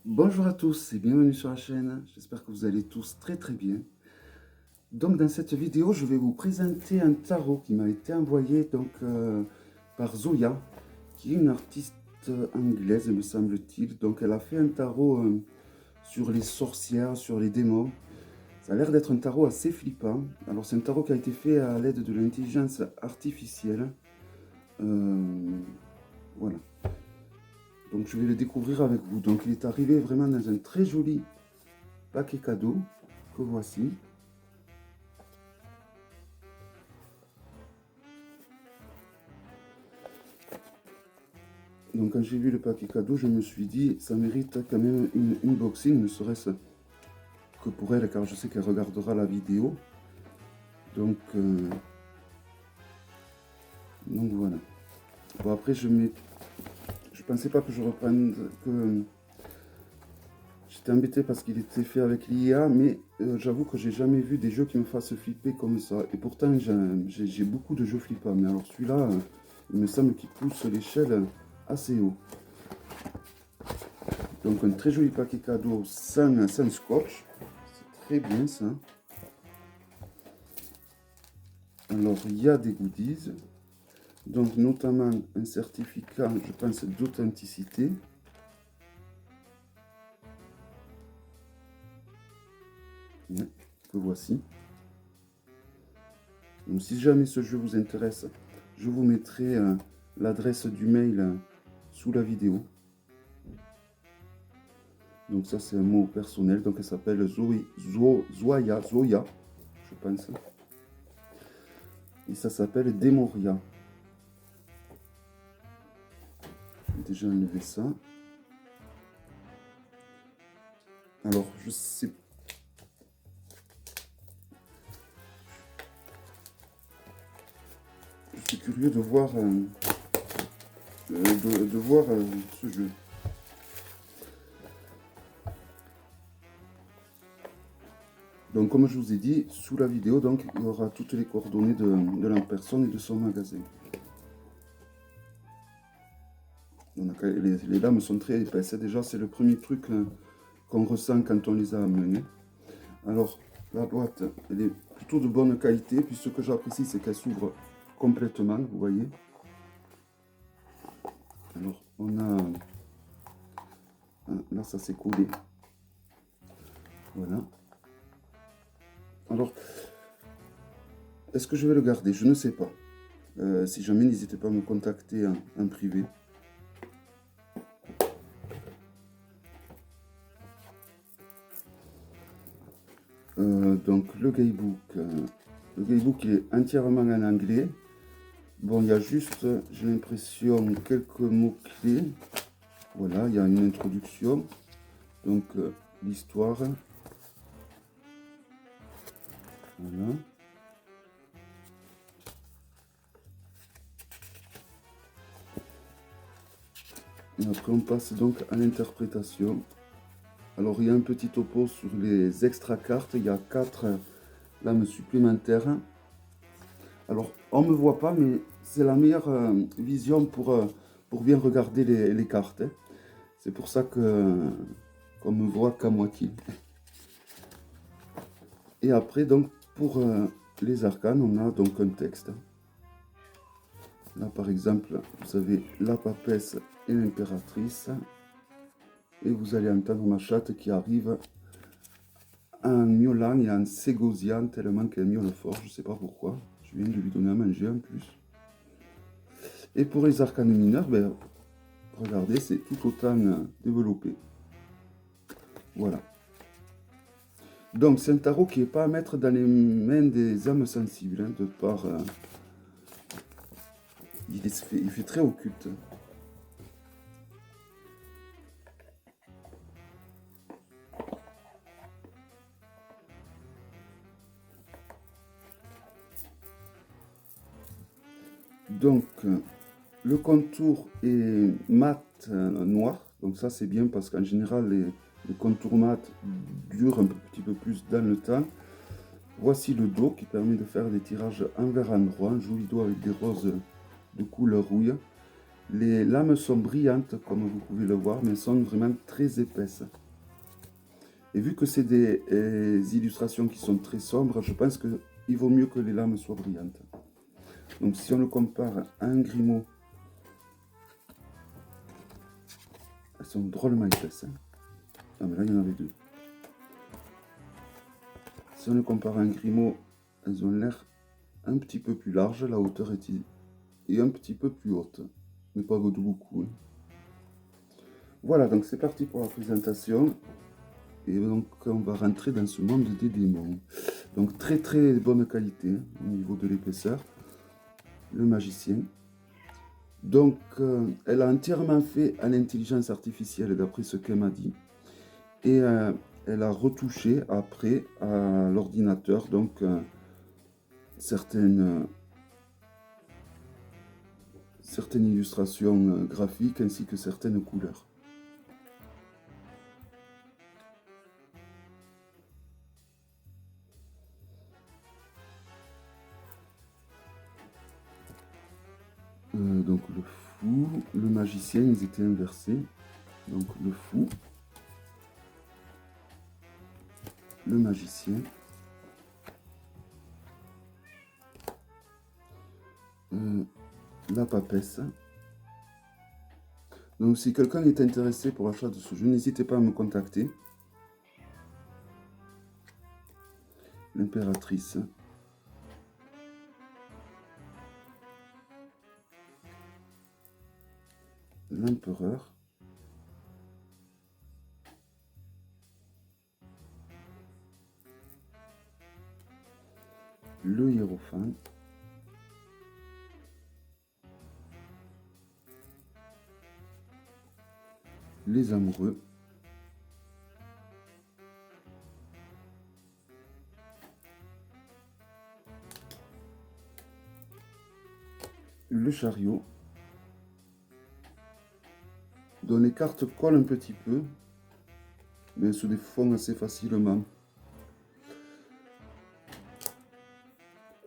Bonjour à tous et bienvenue sur la chaîne, j'espère que vous allez tous très bien. Donc dans cette vidéo, je vais vous présenter un tarot qui m'a été envoyé par Zoya, qui est une artiste anglaise, me semble-t-il. Donc elle a fait un tarot sur les sorcières, sur les démons. Ça a l'air d'être un tarot assez flippant. Alors c'est un tarot qui a été fait à l'aide de l'intelligence artificielle. Euh, voilà. Donc je vais le découvrir avec vous. Donc il est arrivé vraiment dans un très joli paquet cadeau que voici. Donc quand j'ai vu le paquet cadeau, je me suis dit, ça mérite quand même une unboxing, ne serait-ce que pour elle, car je sais qu'elle regardera la vidéo. Donc, euh, donc voilà. Bon après, je pensais pas que je reprenne, que j'étais embêté parce qu'il était fait avec l'IA, mais j'avoue que j'ai jamais vu des jeux qui me fassent flipper comme ça. Et pourtant, j'ai beaucoup de jeux flippants, mais alors celui-là, il me semble qu'il pousse l'échelle assez haut. Donc un très joli paquet cadeau sans scotch. C'est très bien ça. Alors il y a des goodies. Donc notamment un certificat, je pense, d'authenticité. Ouais, que voici. Donc si jamais ce jeu vous intéresse, je vous mettrai l'adresse du mail sous la vidéo. Donc ça c'est un mot personnel, donc elle s'appelle Zoya, je pense. Et ça s'appelle Demoria. J'ai déjà enlevé ça. Alors je sais, je suis curieux de voir, ce jeu. Donc comme je vous ai dit, sous la vidéo, donc, il y aura toutes les coordonnées de la personne et de son magasin. Les lames sont très épaisses. Déjà, c'est le premier truc qu'on ressent quand on les a amenées. Alors, la boîte, elle est plutôt de bonne qualité. Puis ce que j'apprécie, c'est qu'elle s'ouvre complètement, vous voyez. Alors, on a... Là, ça s'est collé. Voilà. Alors, est-ce que je vais le garder? Je ne sais pas. Si jamais, n'hésitez pas à me contacter en privé. Donc le guidebook. Le guidebook il est entièrement en anglais. Bon, il y a juste, j'ai l'impression, quelques mots-clés. Voilà, il y a une introduction. Donc l'histoire. Voilà. Et après on passe donc à l'interprétation. Alors il y a un petit topo sur les extra cartes. Il y a 4 lames supplémentaires. Alors on ne me voit pas, mais c'est la meilleure vision pour bien regarder les cartes. Hein. C'est pour ça qu'on me voit qu'à moitié. Et après, donc, pour les arcanes, on a donc un texte. Là, par exemple, vous avez la papesse et l'impératrice. Et vous allez entendre ma chatte qui arrive en miaulant et en ségosiant tellement qu'elle miaule fort. Je ne sais pas pourquoi. Je viens de lui donner à manger en plus. Et pour les arcanes mineurs, ben, regardez, c'est tout autant développé. Voilà. Donc, c'est un tarot qui n'est pas à mettre dans les mains des âmes sensibles, hein, de par... il fait très occulte. Donc, le contour est mat noir. Donc ça, c'est bien parce qu'en général, les contours mat durent un petit peu plus dans le temps. Voici le dos qui permet de faire des tirages envers endroit. Un joli dos avec des roses de couleur rouille. Les lames sont brillantes, comme vous pouvez le voir, mais sont vraiment très épaisses. Et vu que c'est des illustrations qui sont très sombres, je pense qu'il vaut mieux que les lames soient brillantes. Donc si on le compare à un Grimaud, elles sont drôlement épaisses. Hein. Ah mais là il y en avait deux. Si on le compare à un Grimaud, elles ont l'air un petit peu plus larges, la hauteur est un petit peu plus haute, mais pas de beaucoup. Hein. Voilà, donc c'est parti pour la présentation. Et donc on va rentrer dans ce monde des démons. Donc très très bonne qualité hein, au niveau de l'épaisseur. Le magicien. Donc elle a entièrement fait à l'intelligence artificielle d'après ce qu'elle m'a dit. Et elle a retouché après à l'ordinateur donc certaines illustrations graphiques ainsi que certaines couleurs. Donc le fou, le magicien, ils étaient inversés. Donc le fou, le magicien, la papesse. Donc si quelqu'un est intéressé pour l'achat de ce jeu, n'hésitez pas à me contacter. L'impératrice. L'empereur. Le hiérophant. Les amoureux. Le chariot. Dont les cartes collent un petit peu, mais se défont assez facilement.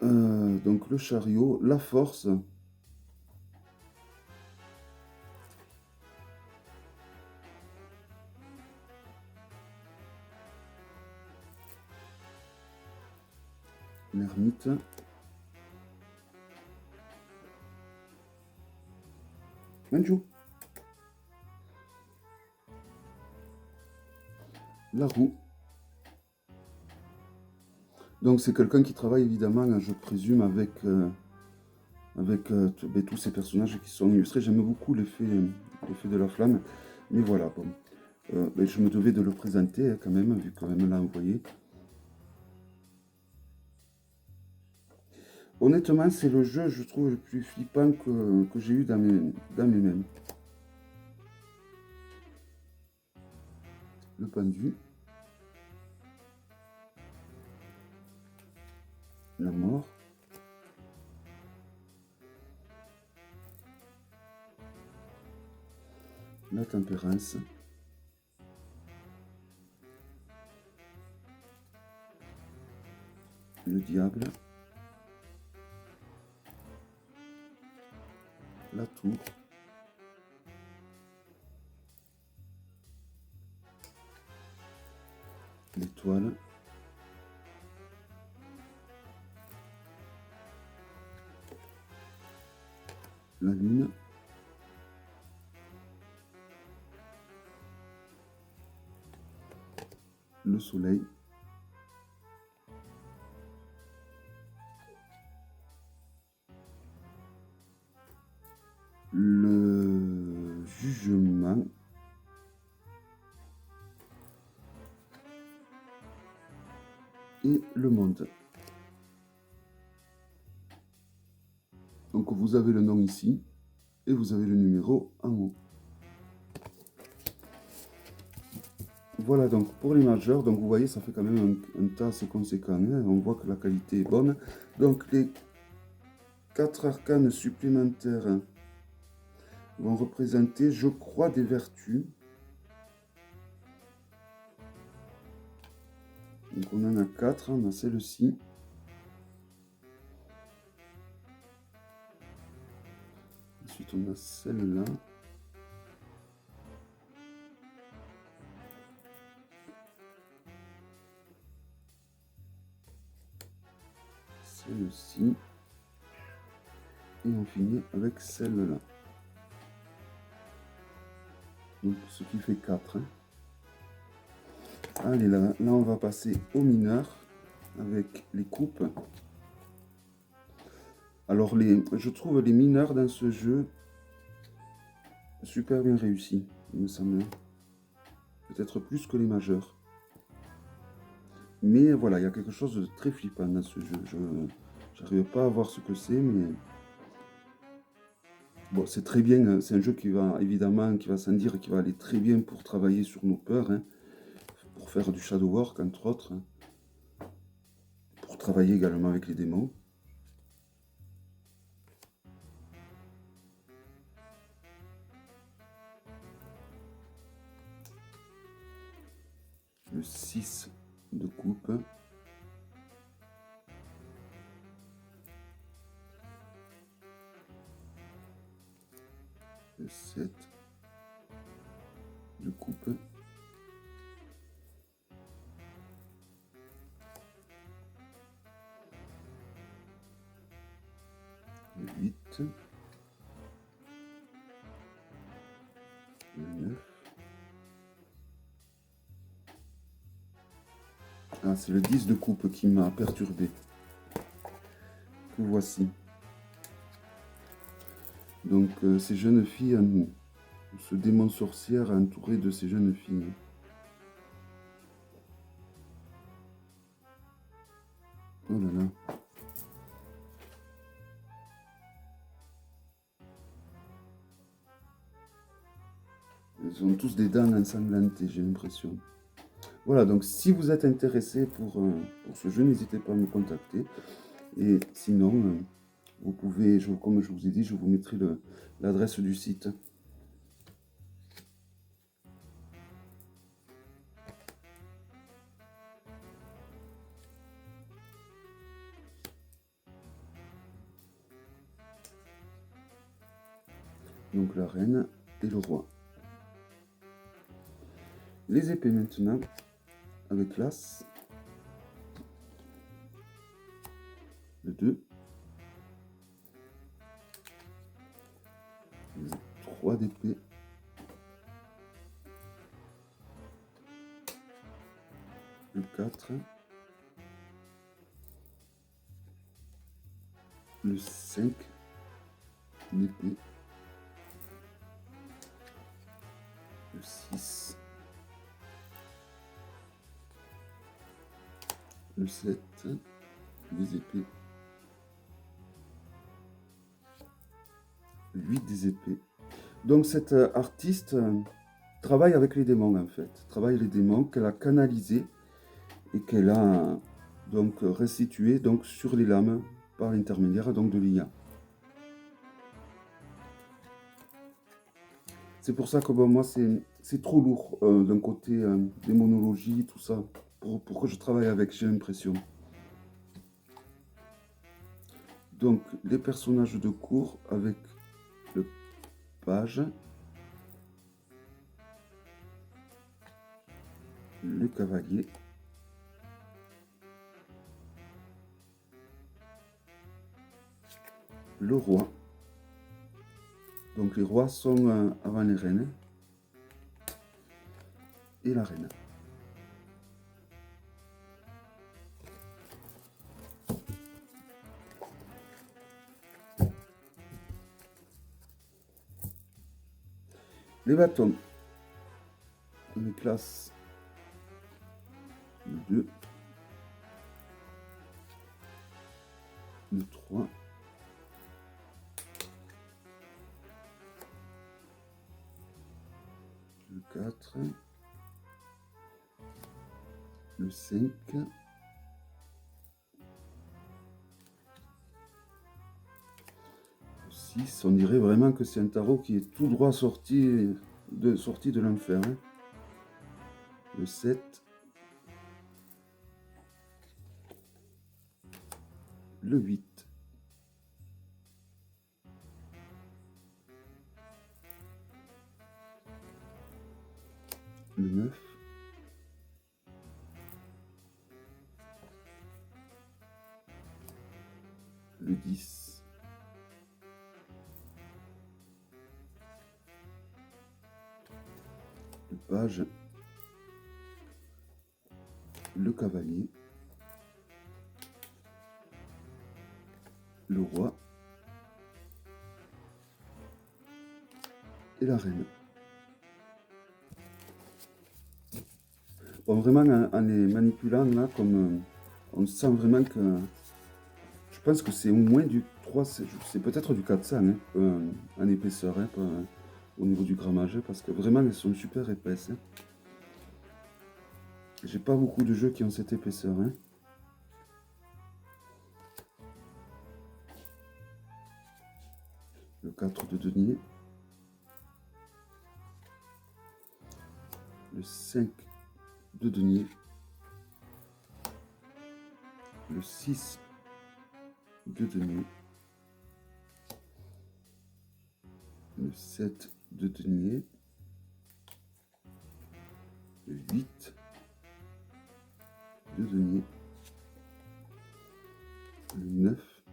Donc le chariot, la force. L'ermite. Manjou. La roue. Donc c'est quelqu'un qui travaille évidemment, je présume, avec tous ces personnages qui sont illustrés. J'aime beaucoup l'effet de la flamme. Mais voilà, bon. Je me devais de le présenter hein, quand même, vu qu'on me l'a envoyé. Honnêtement, c'est le jeu, je trouve, le plus flippant que j'ai eu dans mes mains. Le pendu. La mort. La tempérance. Le diable. La tour. L'étoile. La lune. Le soleil. Le jugement. Et le monde. Donc vous avez le nom ici et vous avez le numéro en haut. Voilà donc pour les majeurs, donc vous voyez ça fait quand même un tas assez conséquent, hein. On voit que la qualité est bonne. Donc les 4 arcanes supplémentaires vont représenter, je crois, des vertus. Donc on en a 4, on a celle-ci. Ensuite, on a celle-là. Celle-ci. Et on finit avec celle-là. Donc, ce qui fait 4. Hein. Allez, là, on va passer au mineur avec les coupes. Alors, je trouve les mineurs dans ce jeu super bien réussis, il me semble. Peut-être plus que les majeurs. Mais voilà, il y a quelque chose de très flippant dans ce jeu. Je n'arrive pas à voir ce que c'est, mais... Bon, c'est très bien, c'est un jeu qui va, évidemment, qui va sans dire, qui va aller très bien pour travailler sur nos peurs, hein, pour faire du shadow work, entre autres, hein, pour travailler également avec les démons. Le 6 de coupe. Le 7 de coupe. Le 8. Le 9. Ah, c'est le 10 de coupe qui m'a perturbé. Que voici. Donc, ces jeunes filles, ce démon sorcière entouré de ces jeunes filles. Oh là là. Ils ont tous des dents ensanglantées, j'ai l'impression. Voilà, donc si vous êtes intéressé pour ce jeu, n'hésitez pas à me contacter. Et sinon, vous pouvez, comme je vous ai dit, je vous mettrai l'adresse du site. Donc la reine et le roi. Les épées maintenant, avec l'as. Le 2. Le 3 d'épée. Le 4. Le 5 d'épée. Le 6. Le 7 des épées. Le 8 des épées. Donc cette artiste travaille avec les démons en fait. Travaille les démons qu'elle a canalisés et qu'elle a donc restitués donc, sur les lames par l'intermédiaire donc de l'IA. C'est pour ça que bon, moi c'est trop lourd d'un côté démonologie, tout ça, pour que je travaille avec, j'ai l'impression. Donc les personnages de cour avec le page, le cavalier, le roi. Donc les rois sont avant les reines et la reine. Les bâtons. On les classe le 2, le 3, le 4, le 5, le 6. On dirait vraiment que c'est un tarot qui est tout droit sorti de l'enfer. Hein. Le 7, le 8, le 9, le 10, le page, le cavalier, le roi et la reine. Bon, vraiment, en les manipulant, là, comme on sent vraiment que... Je pense que c'est au moins du 3, c'est peut-être du 400 hein, en épaisseur, hein, au niveau du grammage, parce que vraiment, elles sont super épaisses. Hein. J'ai pas beaucoup de jeux qui ont cette épaisseur. Hein. Le 4 de denier. Le 5 de denier. Le 6 de denier. Le 7 de denier. Le 8 de denier. Le 9.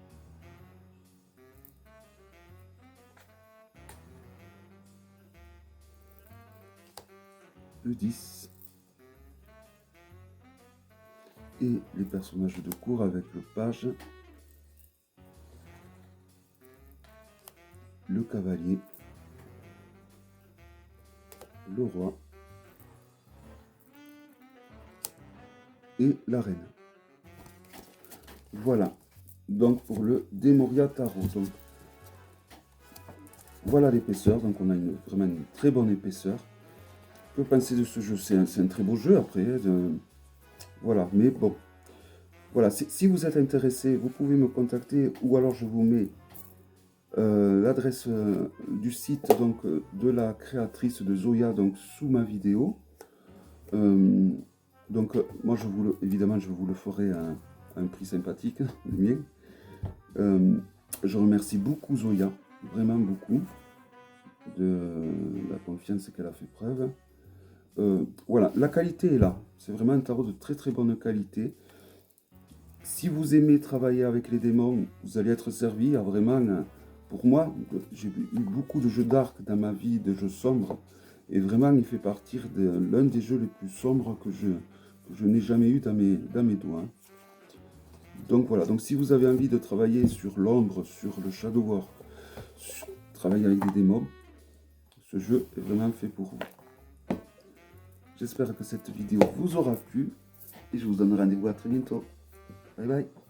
Le 10. Et les personnages de cour avec le page, le cavalier, le roi et la reine. Voilà, donc pour le Demoria Tarot. Donc, voilà l'épaisseur, donc on a vraiment une très bonne épaisseur. Que penser de ce jeu? C'est un très beau jeu après. Voilà, mais bon. Voilà, si vous êtes intéressé, vous pouvez me contacter ou alors je vous mets l'adresse du site donc, de la créatrice de Zoya donc, sous ma vidéo. Donc moi évidemment je vous le ferai à un prix sympathique, le mien. Je remercie beaucoup Zoya, vraiment beaucoup, de la confiance qu'elle a fait preuve. Voilà, la qualité est là, c'est vraiment un tarot de très très bonne qualité. Si vous aimez travailler avec les démons, vous allez être servi à vraiment... Pour moi, j'ai eu beaucoup de jeux dark dans ma vie, de jeux sombres, et vraiment, il fait partie de l'un des jeux les plus sombres que je n'ai jamais eu dans mes doigts. Donc voilà, donc si vous avez envie de travailler sur l'ombre, sur le shadow war, travailler avec des démons, ce jeu est vraiment fait pour vous. J'espère que cette vidéo vous aura plu, et je vous donne rendez-vous à très bientôt. Bye bye.